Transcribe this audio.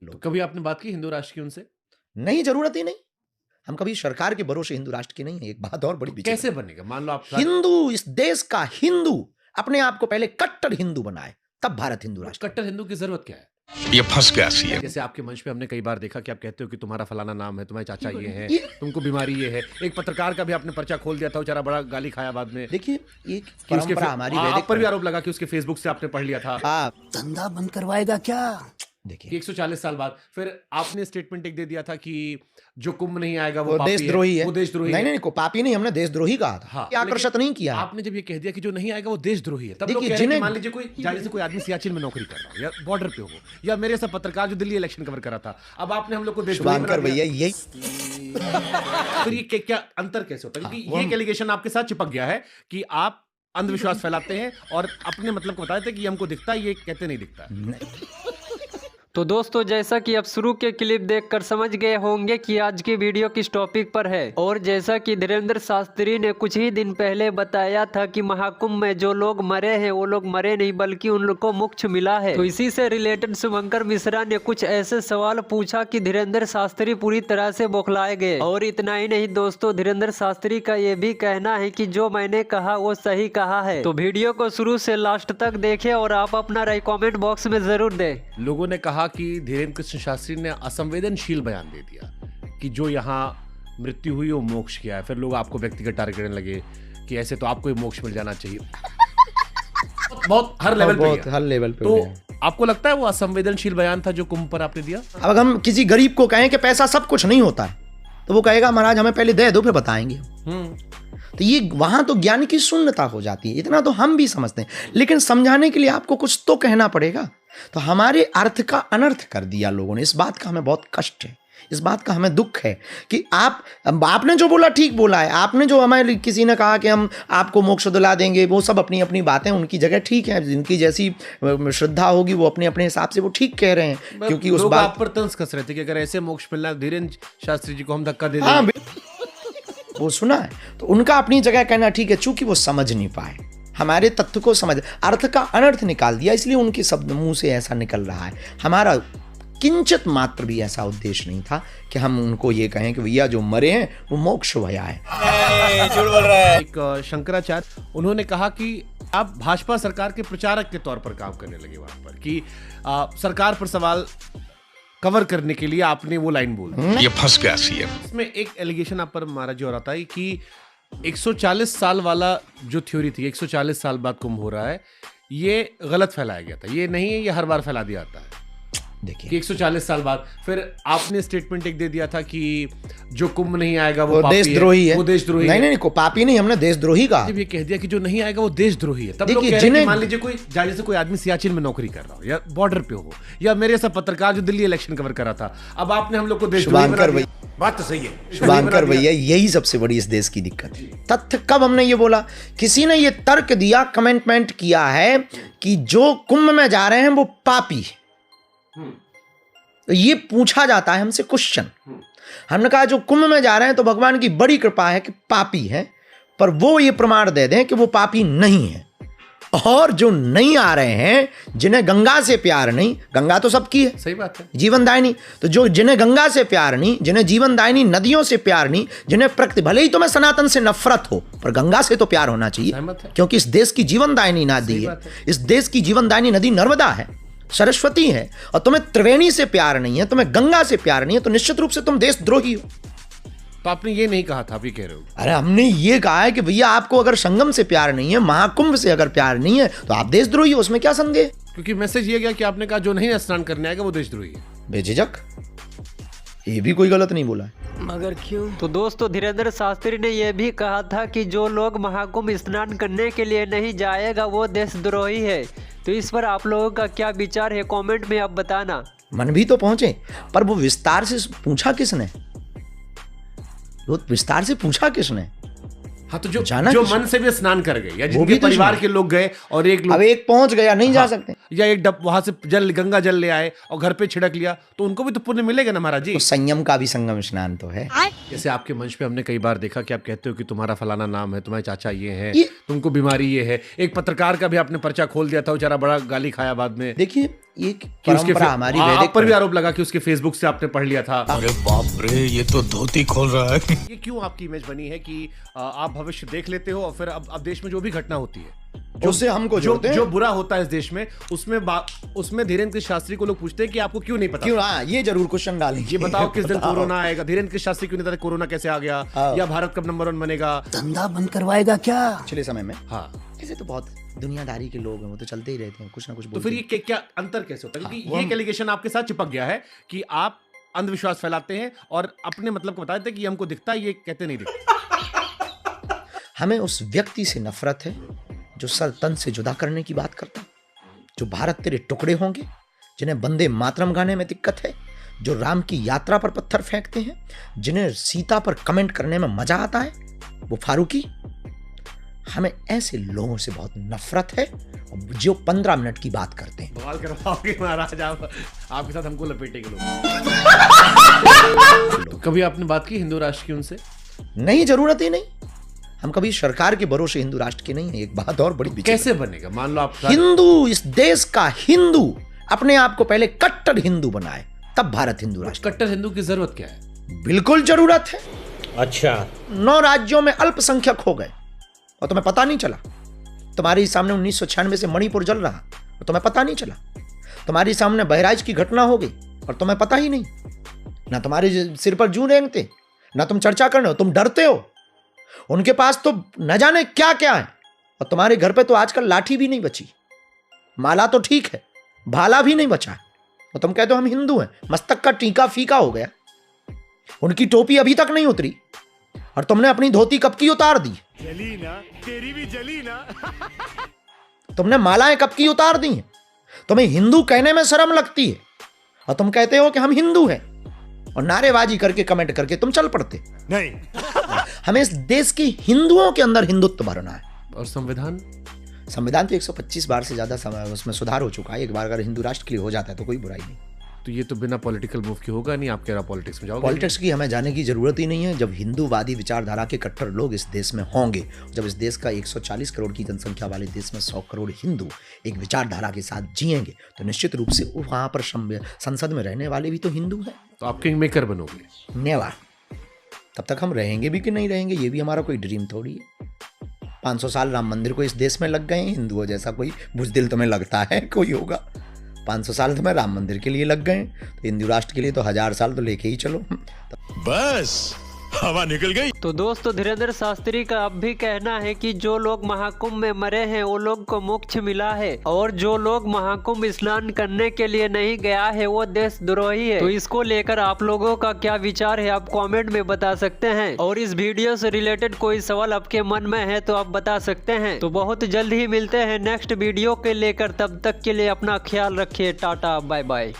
तो कभी आपने बात की हिंदू राष्ट्र की उनसे? नहीं, जरूरत ही नहीं। हम कभी सरकार के भरोसे हिंदू राष्ट्र की नहीं है। एक बात और बड़ी विचित्र, कैसे बनेगा? मान लो आप हिंदू, इस देश का हिंदू अपने आप को पहले कट्टर हिंदू बनाए, तब भारत हिंदू राष्ट्र। कट्टर हिंदू की जरूरत क्या है? ये फंस गया सीएम। जैसे आपके मंच पे हमने कई बार देखा कि आप कहते हो कि तुम्हारा फलाना नाम है, तुम्हारे चाचा ये है, तुमको बीमारी ये है। एक पत्रकार का भी आपने पर्चा खोल दिया था, बेचारा बड़ा गाली खाया बाद में। देखिए, एक कि उसके परंपरा हमारी आप पर भी आरोप लगा कि उसके फेसबुक से आपने पढ़ लिया था। धंधा बंद करवाएगा क्या? देखिए, 140 साल बाद फिर आपने स्टेटमेंट एक दे दिया था कि जो कुंभ नहीं आएगा वो देशद्रोही है। वो देशद्रोही नहीं है। नहीं, पापी नहीं, हमने देशद्रोही कहा था। हाँ, आकर्षित नहीं किया। आपने जब ये कह दिया कि जो नहीं आएगा वो देशद्रोही है, तब लोग देखिए, कह रहे हैं कि मान लीजिए कोई आदमी सियाचिन में नौकरी कर रहा हो या बॉर्डर पे हो, या मेरे सब पत्रकार जो दिल्ली इलेक्शन कवर कर रहा था, अब आपने हम लोग को देशद्रोही बना दिया। भैया, यही फिर ये क्या अंतर कैसे होता है? क्योंकि ये एलिगेशन आपके साथ चिपक गया है कि आप अंधविश्वास फैलाते हैं और अपने मतलब को बताते हैं कि हमको दिखता है, ये कहते नहीं दिखता। तो दोस्तों, जैसा कि आप शुरू के क्लिप देखकर समझ गए होंगे कि आज की वीडियो किस टॉपिक पर है, और जैसा कि धीरेंद्र शास्त्री ने कुछ ही दिन पहले बताया था कि महाकुंभ में जो लोग मरे हैं वो लोग मरे नहीं बल्कि उन लोग को मोक्ष मिला है। तो इसी से रिलेटेड शुभंकर मिश्रा ने कुछ ऐसे सवाल पूछा कि धीरेंद्र शास्त्री पूरी तरह से बौखलाए गए। और इतना ही नहीं दोस्तों, धीरेंद्र शास्त्री का ये भी कहना है कि जो मैंने कहा वो सही कहा है। तो वीडियो को शुरू से लास्ट तक देखें और आप अपना राय कॉमेंट बॉक्स में जरूर दें। लोगों ने कहा कि धीरेन्द्र कृष्ण शास्त्री ने असंवेदनशील बयान दे दिया कि जो यहाँ मृत्यु हुई वो मोक्ष किया है। फिर लोग आपको व्यक्तिगत टारगेट करने लगे कि ऐसे तो आपको ही मोक्ष मिल जाना चाहिए। बहुत हर लेवल पे तो आपको लगता है वो असंवेदनशील बयान था जो कुंभ पर आपने दिया? अब हम किसी गरीब को कहें कि पैसा सब कुछ नहीं होता है, तो वो कहेगा महाराज हमें पहले दे दो फिर बताएंगे। तो ये वहां तो ज्ञान की शून्यता हो जाती है। इतना तो हम भी समझते हैं, लेकिन समझाने के लिए आपको कुछ तो कहना पड़ेगा। तो हमारे अर्थ का अनर्थ कर दिया लोगों ने। इस बात का हमें बहुत कष्ट है, इस बात का हमें दुख है कि आपने जो बोला ठीक बोला है। आपने जो हमारे किसी ने कहा कि हम आपको मोक्ष दिला देंगे, वो सब अपनी अपनी बातें उनकी जगह ठीक है। जिनकी जैसी श्रद्धा होगी वो अपने अपने हिसाब से वो ठीक कह रहे हैं, क्योंकि उस बात आप पर तंज कस रहे थे कि अगर ऐसे मोक्ष मिलना है धीरेन्द्र शास्त्री जी को हम धक्का दे देंगे। वो सुना है, तो उनका अपनी जगह कहना ठीक है, चूंकि वो समझ नहीं पाए हमारे तथ्य को, समझ अर्थ का अनर्थ निकाल दिया, इसलिए उनके शब्द मुंह से ऐसा निकल रहा है। हमारा किंचित मात्र भी ऐसा उद्देश्य नहीं था कि हम उनको ये कहें कि भैया जो मरे हैं वो मोक्ष भया है। एक शंकराचार्य उन्होंने कहा कि आप भाजपा सरकार के प्रचारक के तौर पर काम करने लगे वहां पर, कि सरकार पर सवाल कवर करने के लिए आपने वो लाइन बोली। ये फंस गया सीएम। इसमें एक एलिगेशन आप पर मारा जो आता है कि 140 साल वाला जो थ्योरी थी, 140 साल बाद कुंभ हो रहा है, ये गलत फैलाया गया था। ये नहीं है, ये हर बार फैला दिया जाता है। देखिए, कि 140 साल बाद फिर आपने स्टेटमेंट एक दे दिया था कि जो कुंभ नहीं आएगा वो देशद्रोही है। वो देशद्रोही नहीं नहीं, पापी नहीं, हमने देशद्रोही कहा। जब ये कह दिया कि जो नहीं आएगा वो देशद्रोही है, तब लोग कह रहे हैं कि मान लीजिए जैसे कोई आदमी सियाचिन में नौकरी कर रहा हो या बॉर्डर पे हो, या मेरे सब पत्रकार जो दिल्ली इलेक्शन कवर कर रहा था, अब आपने हम लोग को देशद्रोही बना दिया। बात तो सही है शुभांकर भैया, यही सबसे बड़ी इस देश की दिक्कत है। तथ्य कब हमने ये बोला? किसी ने ये तर्क दिया, कमेंटमेंट किया है कि जो कुंभ में जा रहे हैं वो पापी है। तो ये पूछा जाता है हमसे क्वेश्चन। हमने कहा जो कुंभ में जा रहे हैं तो भगवान की बड़ी कृपा है कि पापी है, पर वो ये प्रमाण दे दें कि वो पापी नहीं है। और जो नहीं आ रहे हैं, जिन्हें गंगा से प्यार नहीं, गंगा तो सबकी है, सही बात है, जीवनदायिनी, तो जो जिन्हें गंगा से प्यार नहीं, जिन्हें जीवनदायिनी नदियों से प्यार नहीं, जिन्हें प्रकृति, भले ही तुम्हें सनातन से नफरत हो पर गंगा से तो प्यार होना चाहिए, क्योंकि इस देश की जीवनदायिनी नदी है। इस देश की जीवनदायिनी नदी नर्मदा है, सरस्वती है। और तुम्हें त्रिवेणी से प्यार नहीं है, तुम्हें गंगा से प्यार नहीं है, तो निश्चित रूप से तुम देशद्रोही हो। तो आपने ये नहीं कहा था, आप ये कह रहे हो। अरे हमने ये कहा है कि भैया आपको अगर संगम से प्यार नहीं है, महाकुंभ से अगर प्यार नहीं है, तो आप देशद्रोही हो। उसमें क्या संदेह? क्योंकि मैसेज ये गया कि आपने कहा जो नहीं स्नान करने आएगा वो देशद्रोही है। बेझिझक, ये भी कोई गलत नहीं बोला है। मगर क्यों? तो दोस्तों, धीरेंद्र शास्त्री ने यह भी कहा था कि जो लोग महाकुंभ स्नान करने के लिए नहीं जाएगा वो देशद्रोही है। तो इस पर आप लोगों का क्या विचार है, कमेंट में आप बताना। मन भी तो पहुंचे, पर वो विस्तार से पूछा किसने? वो विस्तार से पूछा किसने? हाँ, तो जो मन से भी स्नान कर गए या जिनके परिवार के लोग गए और एक लोग, अब एक पहुंच गया, नहीं जा सकते। या एक डब वहां से जल गंगा जल ले आए और घर पे छिड़क लिया, तो उनको भी तो पुण्य मिलेगा ना महाराज जी। तो संयम का भी संगम स्नान तो है। जैसे आपके मंच पे हमने कई बार देखा कि आप कहते हो कि तुम्हारा फलाना नाम है, तुम्हारे चाचा ये है, ये- तुमको बीमारी ये है। एक पत्रकार का भी आपने पर्चा खोल दिया था, बेचारा बड़ा गाली खाया बाद में देखिए ये कि उसके परंपरा हमारी आप वैदिक पर भी आरोप लगा कि उसके फेसबुक से आपने पढ़ लिया था। अरे बाप रे, ये तो धोती खोल रहा है। ये क्यों आपकी इमेज बनी है कि आप भविष्य देख लेते हो और फिर अब देश में जो भी घटना होती है, उससे हमको जो जोड़ते हैं। जो बुरा होता है इस देश में, उसमें धीरेन्द्र शास्त्री को लोग पूछते हैं कि आपको क्यों नहीं पता। क्यों? हाँ, ये जरूर क्वेश्चन डालेंगे। ये बताओ किस दिन कोरोना आएगा, धीरेन्द्र शास्त्री क्यों नहीं पता कोरोना कैसे आ गया, या भारत कब नंबर 1 बनेगा। धंधा बंद करवाएगा क्या पिछले समय में? हाँ, ऐसे तो बहुत दुनियादारी के लोग हैं, वो तो चलते ही रहते हैं, कुछ ना कुछ तो बोलते फिर ये क्या अंतर कैसे होता है? क्योंकि ये एलिगेशन आपके साथ चिपक गया है कि आप अंधविश्वास फैलाते हैं और अपने मतलब को बता देते हैं कि ये हमको दिखता है, ये कहते नहीं दिखता। हमें उस व्यक्ति से नफरत है जो सर तन से जुदा करने की बात करता है, जो भारत तेरे टुकड़े होंगे, जिन्हें वंदे मातरम गाने में दिक्कत है, जो राम की यात्रा पर पत्थर फेंकते हैं, जिन्हें सीता पर कमेंट करने में मजा आता है, वो फारूकी। हमें ऐसे लोगों से बहुत नफरत है जो 15 मिनट की बात करते हैं। बवाल करवाओगे महाराज आप, आपके साथ हमको लपेटेंगे लोग। तो कभी आपने बात की हिंदू राष्ट्र की उनसे? नहीं, जरूरत ही नहीं। हम कभी सरकार के भरोसे हिंदू राष्ट्र के नहीं है। एक बात और बड़ी विचित्र। कैसे बनेगा? मान लो आप हिंदू, इस देश का हिंदू अपने आप को पहले कट्टर हिंदू बनाए, तब भारत हिंदू राष्ट्र। कट्टर हिंदू की जरूरत क्या है? बिल्कुल जरूरत है। अच्छा, 9 राज्यों में अल्पसंख्यक हो गए और तुम्हें पता नहीं चला। तुम्हारे सामने 1996 से मणिपुर जल रहा और तुम्हें पता नहीं चला। तुम्हारे सामने बहराइच की घटना हो गई और तुम्हें पता ही नहीं। ना तुम्हारे सिर पर जूं रेंगते, ना तुम चर्चा करने हो, तुम डरते हो। उनके पास तो न जाने क्या क्या है और तुम्हारे घर पे तो आजकल लाठी भी नहीं बची, माला तो ठीक है, भाला भी नहीं बचा है और तुम कहते हो हम हिंदू हैं। मस्तक का टीका फीका हो गया, उनकी टोपी अभी तक नहीं उतरी और तुमने अपनी धोती कब की उतार दी। जली ना, तेरी भी जली ना। तुमने मालाएं कब की उतार दी हैं। तुम्हें हिंदू कहने में शर्म लगती है और तुम कहते हो कि हम हिंदू हैं और नारेबाजी करके कमेंट करके तुम चल पड़ते। नहीं, हमें इस देश के हिंदुओं के अंदर हिंदुत्व भरना है। और संविधान तो 125 बार से ज्यादा समय उसमें सुधार हो चुका है। एक बार अगर हिंदू राष्ट्र के लिए हो जाता है तो कोई बुराई नहीं। तो ये तो बिना पॉलिटिकल मूव के होगा नहीं। आप कह रहा पॉलिटिक्स में जाओगे? पॉलिटिक्स की हमें जाने की जरूरत ही नहीं है। जब हिंदूवादी विचारधारा के कट्टर लोग इस देश में होंगे, जब इस देश का 140 करोड़ की जनसंख्या वाले देश में 100 करोड़ हिंदू एक विचारधारा के साथ जिएंगे, तो निश्चित रूप से वहां पर संसद में रहने वाले भी तो हिंदू हैं। तो आप किंग मेकर बनोगे? नेवर। तब तक हम रहेंगे भी कि नहीं रहेंगे ये भी हमारा कोई ड्रीम थोड़ी है। 500 साल राम मंदिर को इस देश में लग गए हैं। हिंदुओं जैसा कोई बुजदिल तुम्हें लगता है कोई होगा? 500 साल तुम्हें राम मंदिर के लिए लग गए, तो हिंदू राष्ट्र के लिए तो 1000 साल तो लेके ही चलो। बस हवा निकल गई। तो दोस्तों, धीरेन्द्र शास्त्री का अब भी कहना है कि जो लोग महाकुंभ में मरे हैं वो लोग को मोक्ष मिला है और जो लोग महाकुंभ स्नान करने के लिए नहीं गया है वो देशद्रोही है। तो इसको लेकर आप लोगों का क्या विचार है, आप कमेंट में बता सकते हैं। और इस वीडियो से रिलेटेड कोई सवाल आपके मन में है तो आप बता सकते हैं। तो बहुत जल्द ही मिलते हैं नेक्स्ट वीडियो के लेकर। तब तक के लिए अपना ख्याल रखिए। Tata, bye bye.